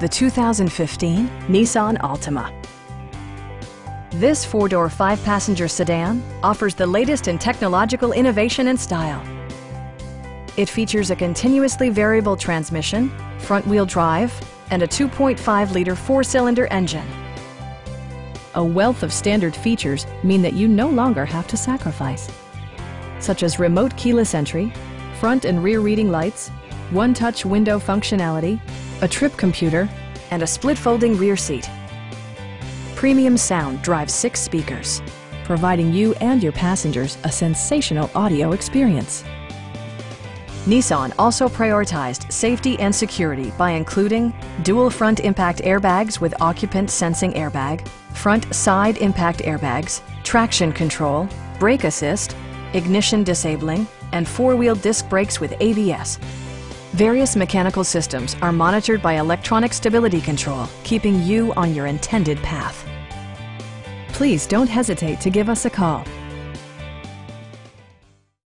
the 2015 Nissan Altima. This four-door, five-passenger sedan offers the latest in technological innovation and style. It features a continuously variable transmission, front-wheel drive, and a 2.5-liter four-cylinder engine. A wealth of standard features mean that you no longer have to sacrifice, such as remote keyless entry, front and rear reading lights, one-touch window functionality, a trip computer, and a split folding rear seat. Premium sound drives 6 speakers, providing you and your passengers a sensational audio experience. Nissan also prioritized safety and security by including dual front impact airbags with occupant sensing airbag, front side impact airbags, traction control, brake assist, ignition disabling, and four-wheel disc brakes with ABS. Various mechanical systems are monitored by electronic stability control, keeping you on your intended path. Please don't hesitate to give us a call.